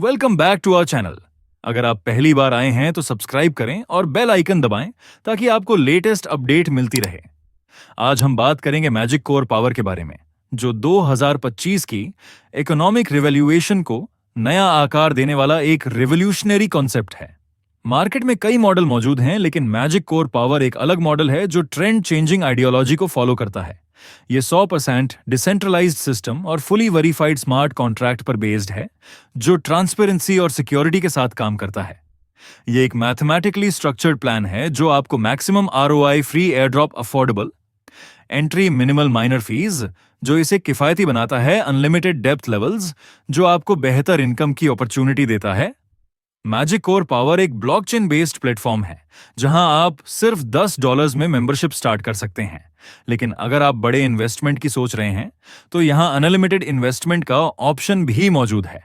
Welcome back to our channel. अगर आप पहली बार आए हैं तो सब्सक्राइब करें और बेल आइकन दबाएं ताकि आपको लेटेस्ट अपडेट मिलती रहे। आज हम बात करेंगे मैजिक कोर पावर के बारे में, जो 2025 की इकोनॉमिक रिवैल्यूएशन को नया आकार देने वाला एक रिवोल्यूशनरी कॉन्सेप्ट है। मार्केट में कई मॉडल मौजूद हैं, लेकिन मैजिक कोर पावर एक अलग मॉडल है जो ट्रेंड चेंजिंग आइडियोलॉजी को फॉलो करता है। ये 100% डिसेंट्रलाइज्ड सिस्टम और फुली वेरीफाइड स्मार्ट कॉन्ट्रैक्ट पर बेस्ड है, जो ट्रांसपेरेंसी और सिक्योरिटी के साथ काम करता है। ये एक मैथमेटिकली स्ट्रक्चर्ड प्लान है जो आपको maximum ROI, free air drop, affordable entry, minimal minor fees, जो इसे किफायती बनाता है, अनलिमिटेड डेप्थ लेवल्स, जो आपको बेहतर इनकम की अपॉर्चुनिटी देता है। मैजिक कोर पावर एक ब्लॉकचेन बेस्ड प्लेटफॉर्म है जहां आप सिर्फ $10 में मेंबरशिप स्टार्ट कर सकते हैं। लेकिन अगर आप बड़े इन्वेस्टमेंट की सोच रहे हैं तो यहां अनलिमिटेड इन्वेस्टमेंट का ऑप्शन भी मौजूद है।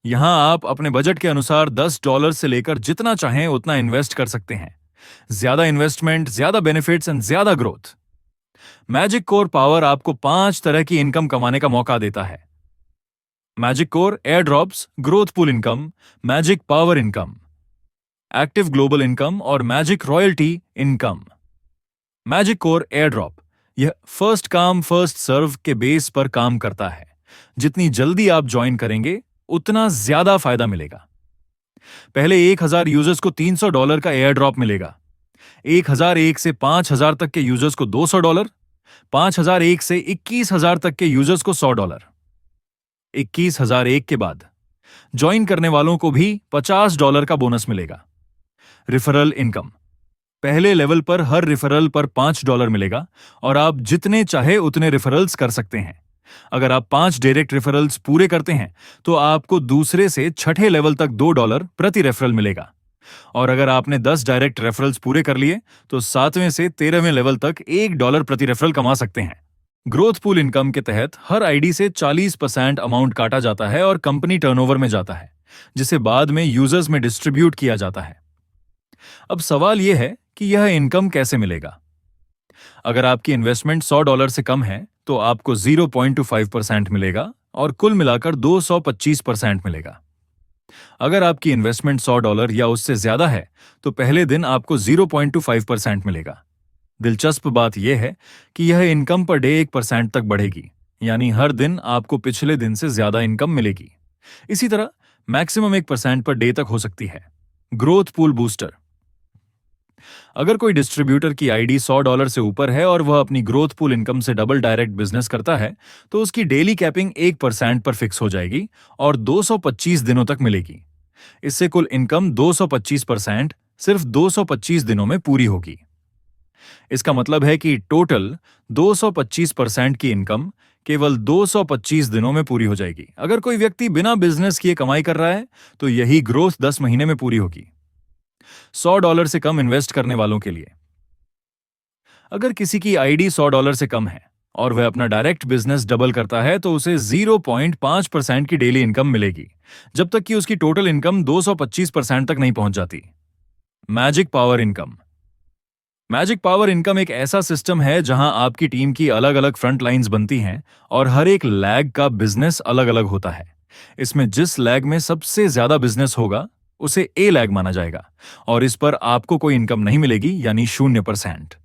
यहां आप अपने बजट के अनुसार $10 से लेकर जितना चाहें उतना इन्वेस्ट कर सकते हैं। ज्यादा इन्वेस्टमेंट, ज्यादा बेनिफिट्स एंड ज्यादा ग्रोथ। मैजिक कोर पावर आपको 5 तरह की इनकम कमाने का मौका देता है: magic core air drops, growth pool income, magic power income, active global income और magic royalty income. Magic core air drop यह फर्स्ट काम फर्स्ट सर्व के बेस पर काम करता है। जितनी जल्दी आप ज्वाइन करेंगे उतना ज्यादा फायदा मिलेगा। पहले 1000 यूजर्स को $300 का एयर ड्रॉप मिलेगा। 1001 से 5000 तक के यूजर्स को $200, 5001 से 21000 तक के यूजर्स को $100। 21001 के बाद ज्वाइन करने वालों को भी $50 का बोनस मिलेगा। रिफरल इनकम, पहले लेवल पर हर रिफरल पर $5 मिलेगा और आप जितने चाहे उतने रिफरल्स कर सकते हैं। अगर आप 5 डायरेक्ट रेफरल्स पूरे करते हैं तो आपको दूसरे से छठे लेवल तक $2 प्रति रेफरल मिलेगा। और अगर आपने 10 डायरेक्ट रेफरल्स पूरे कर लिए तो 7वें से 13वें लेवल तक $1 प्रति रेफरल कमा सकते हैं। ग्रोथ पूल इनकम के तहत हर आईडी से 40% अमाउंट काटा जाता है और कंपनी टर्नओवर में जाता है, जिसे बाद में यूजर्स में डिस्ट्रीब्यूट किया जाता है। अब सवाल यह है कि यह इनकम कैसे मिलेगा। अगर आपकी इन्वेस्टमेंट $100 से कम है तो आपको 0.25% मिलेगा और कुल मिलाकर 225% मिलेगा। अगर आपकी इन्वेस्टमेंट $100 या उससे ज्यादा है तो पहले दिन आपको 0.25% मिलेगा। दिलचस्प बात यह है कि यह इनकम पर डे 1% तक बढ़ेगी, यानी हर दिन आपको पिछले दिन से ज्यादा इनकम मिलेगी। इसी तरह मैक्सिमम 1% पर डे तक हो सकती है। ग्रोथ पूल बूस्टर, अगर कोई डिस्ट्रीब्यूटर की आईडी $100 से ऊपर है और वह अपनी ग्रोथ पूल इनकम से डबल डायरेक्ट बिजनेस करता है तो उसकी डेली कैपिंग 1% पर फिक्स हो जाएगी और 225 दिनों तक मिलेगी। इससे कुल इनकम 225% सिर्फ 225 दिनों में पूरी होगी। इसका मतलब है कि टोटल 225% की इनकम केवल 225 दिनों में पूरी हो जाएगी। अगर कोई व्यक्ति बिना बिजनेस किए कमाई कर रहा है तो यही ग्रोथ 10 महीने में पूरी होगी। $100 से कम इन्वेस्ट करने वालों के लिए, अगर किसी की आईडी $100 से कम है और वह अपना डायरेक्ट बिजनेस डबल करता है तो उसे 0.5% की डेली इनकम मिलेगी, जब तक कि उसकी टोटल इनकम 225% तक नहीं पहुंच जाती। Magic power income, magic power income एक ऐसा सिस्टम है जहां आपकी टीम की अलग अलग फ्रंट लाइंस बनती हैं और हर एक लैग का बिजनेस अलग अलग होता है। इसमें जिस लैग में सबसे ज्यादा बिजनेस होगा उसे ए लैग माना जाएगा और इस पर आपको कोई इनकम नहीं मिलेगी, यानी 0%।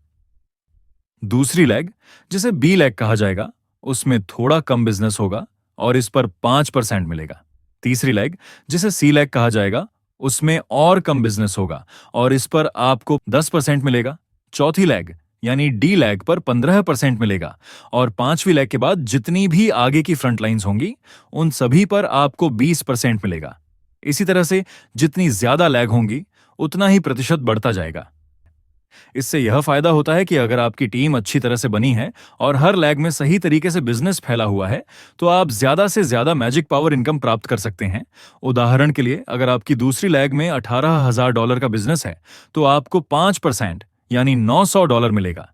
दूसरी लैग, जिसे बी लैग कहा जाएगा, उसमें थोड़ा कम बिजनेस होगा और इस पर 5% मिलेगा। तीसरी लैग, जिसे सी लैग कहा जाएगा, उसमें और कम बिजनेस होगा और इस पर आपको 10% मिलेगा। चौथी लैग यानी डी लैग पर 15% मिलेगा और 5वीं लैग के बाद जितनी भी आगे की फ्रंट लाइंस होंगी उन सभी पर आपको 20% मिलेगा। इसी तरह से जितनी ज्यादा लैग होंगी उतना ही प्रतिशत बढ़ता जाएगा। इससे यह फायदा होता है कि अगर आपकी टीम अच्छी तरह से बनी है और हर लैग में सही तरीके से बिजनेस फैला हुआ है तो आप ज्यादा से ज्यादा मैजिक पावर इनकम प्राप्त कर सकते हैं। उदाहरण के लिए, अगर आपकी दूसरी लैग में $18,000 का बिजनेस है तो आपको 5% यानी $900 मिलेगा।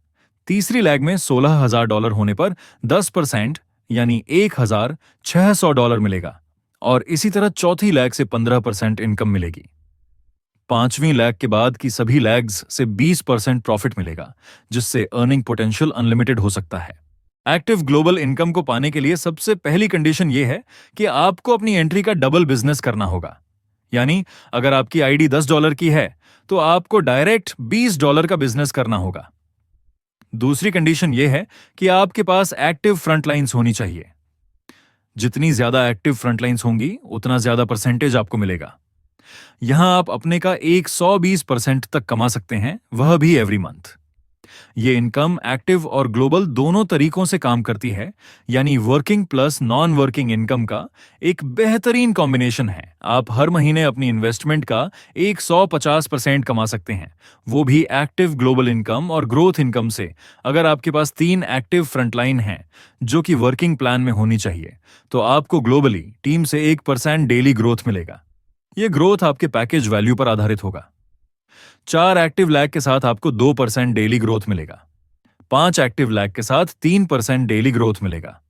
तीसरी लैग में $16,000 होने पर 10% यानी $1,600 मिलेगा और इसी तरह चौथी लैग से 15% इनकम मिलेगी। 5वीं लैग के बाद की सभी लैग्स से 20% प्रॉफिट मिलेगा, जिससे अर्निंग पोटेंशियल अनलिमिटेड हो सकता है। एक्टिव ग्लोबल इनकम को पाने के लिए सबसे पहली कंडीशन यह है कि आपको अपनी एंट्री का डबल बिजनेस करना होगा। यानी अगर आपकी आईडी $10 की है तो आपको डायरेक्ट $20 का बिजनेस करना होगा। दूसरी कंडीशन यह है कि आपके पास एक्टिव फ्रंटलाइंस होनी चाहिए। जितनी ज्यादा एक्टिव फ्रंटलाइंस होंगी उतना ज्यादा परसेंटेज आपको मिलेगा। यहां आप अपने का 120% तक कमा सकते हैं, वह भी एवरी मंथ। ये इनकम एक्टिव और ग्लोबल दोनों तरीकों से काम करती है, यानी working plus non working income का एक बेहतरीन कॉम्बिनेशन है। आप हर महीने अपनी इन्वेस्टमेंट का 150% कमा सकते हैं, वो भी एक्टिव ग्लोबल इनकम और ग्रोथ इनकम से। अगर आपके पास 3 एक्टिव फ्रंटलाइन हैं जो कि वर्किंग प्लान में होनी चाहिए, तो आपको ग्लोबली टीम से 1% डेली ग्रोथ मिलेगा। यह ग्रोथ आपके पैकेज वैल्यू पर आधारित होगा। 4 एक्टिव लैग के साथ आपको 2% डेली ग्रोथ मिलेगा। 5 एक्टिव लैग के साथ 3% डेली ग्रोथ मिलेगा।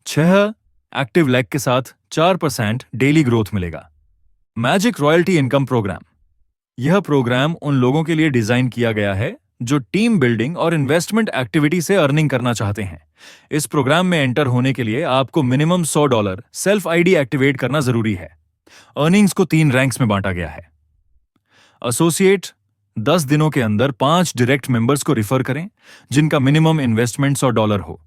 6 एक्टिव लैग के साथ 4% डेली ग्रोथ मिलेगा। Magic royalty income program. यह प्रोग्राम उन लोगों के लिए डिजाइन किया गया है जो टीम बिल्डिंग और इन्वेस्टमेंट एक्टिविटी से अर्निंग करना चाहते हैं। इस प्रोग्राम में एंटर होने के लिए आपको मिनिमम $100 सेल्फ आईडी एक्टिवेट करना जरूरी है। अर्निंग्स को 3 रैंक्स में बांटा गया है। एसोसिएट 10 दिनों के अंदर 5 डायरेक्ट मेंबर्स को रिफर करें जिनका मिनिमम इन्वेस्टमेंट $100 हो।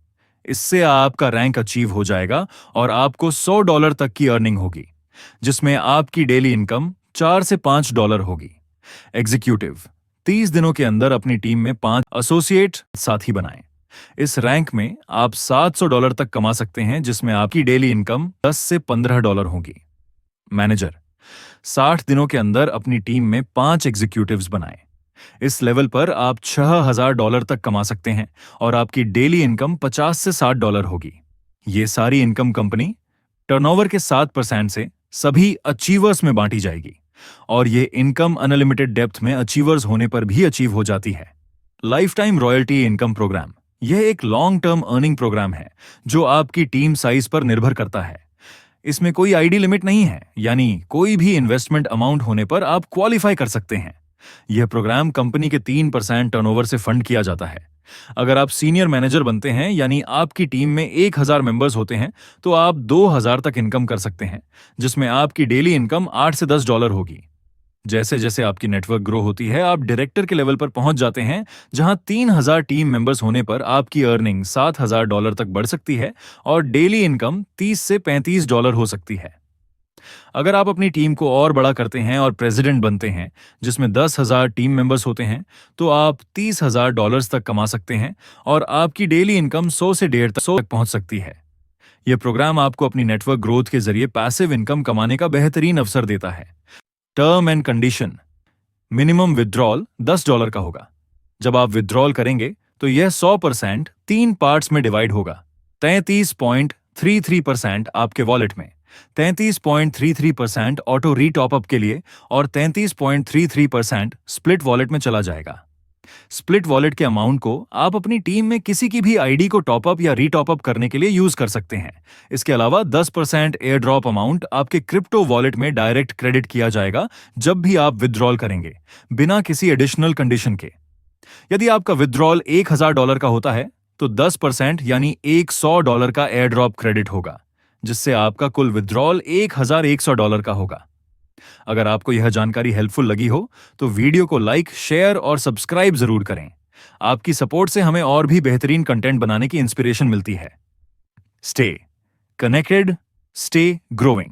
इससे आपका रैंक अचीव हो जाएगा और आपको $100 तक की अर्निंग होगी, जिसमें आपकी डेली इनकम $4 से $5 होगी। एग्जीक्यूटिव 30 दिनों के अंदर अपनी टीम में 5 एसोसिएट साथी बनाएं। इस रैंक में आप $700 तक कमा सकते हैं, जिसमें आपकी डेली इनकम $10 से $15 होगी। मैनेजर 60 दिनों के अंदर अपनी टीम में 5 एग्जीक्यूटिव्स बनाएं। इस लेवल पर आप $6000 तक कमा सकते हैं और आपकी डेली इनकम $50 से $60 होगी। ये सारी इनकम कंपनी टर्नओवर के 7% से सभी अचीवर्स में बांटी जाएगी और ये इनकम अनलिमिटेड डेप्थ में अचीवर्स होने पर भी अचीव हो जाती है। Life time royalty income program. यह एक लॉन्ग टर्म अर्निंग प्रोग्राम है जो आपकी टीम साइज पर निर्भर करता है। इसमें कोई आईडी लिमिट नहीं है, यानी कोई भी इन्वेस्टमेंट अमाउंट होने पर आप क्वालिफाई कर सकते हैं। यह प्रोग्राम कंपनी के 3% टर्नओवर से फंड किया जाता है। अगर आप सीनियर मैनेजर बनते हैं, यानी आपकी टीम में 1000 मेंबर्स होते हैं, तो आप 2000 तक इनकम कर सकते हैं, जिसमें आपकी डेली इनकम $8 से $10 होगी। जैसे जैसे आपकी नेटवर्क ग्रो होती है, आप डायरेक्टर के लेवल पर पहुंच जाते हैं, जहां 3000 टीम मेंबर्स होने पर आपकी अर्निंग $7000 तक बढ़ सकती है और डेली इनकम $30 से $35 हो सकती है। अगर आप अपनी टीम को और बड़ा करते हैं और प्रेसिडेंट बनते हैं, जिसमें 10,000 टीम मेंबर्स होते हैं, तो आप $30,000 तक कमा सकते हैं और आपकी डेली इनकम 100 से 150 तक पहुंच सकती है। यह प्रोग्राम आपको अपनी नेटवर्क ग्रोथ के जरिए पैसिव इनकम कमाने का बेहतरीन अवसर देता है। Term and condition. Minimum withdrawal $10 का होगा। जब आप विथड्रॉल करेंगे तो यह 100% 3 पार्ट्स में डिवाइड होगा। 33.33% आपके वॉलेट में, 33.33% ऑटो रीटॉपअप के लिए और 33.33% स्प्लिट वॉलेट में चला जाएगा। स्प्लिट वॉलेट के अमाउंट को आप अपनी टीम में किसी की भी आईडी को टॉपअप या रीटॉपअप करने के लिए यूज कर सकते हैं। इसके अलावा 10% एयर ड्रॉप अमाउंट आपके क्रिप्टो वॉलेट में डायरेक्ट क्रेडिट किया जाएगा जब भी आप विथड्रॉल करेंगे, बिना किसी एडिशनल कंडीशन के। यदि आपका विथड्रॉल $1000 का होता है तो 10% यानी $100 का एयर ड्रॉप क्रेडिट होगा, जिससे आपका कुल विथड्रॉल $1100 का होगा। अगर आपको यह जानकारी हेल्पफुल लगी हो तो वीडियो को लाइक, शेयर और सब्सक्राइब जरूर करें। आपकी सपोर्ट से हमें और भी बेहतरीन कंटेंट बनाने की इंस्पिरेशन मिलती है। Stay connected, stay growing.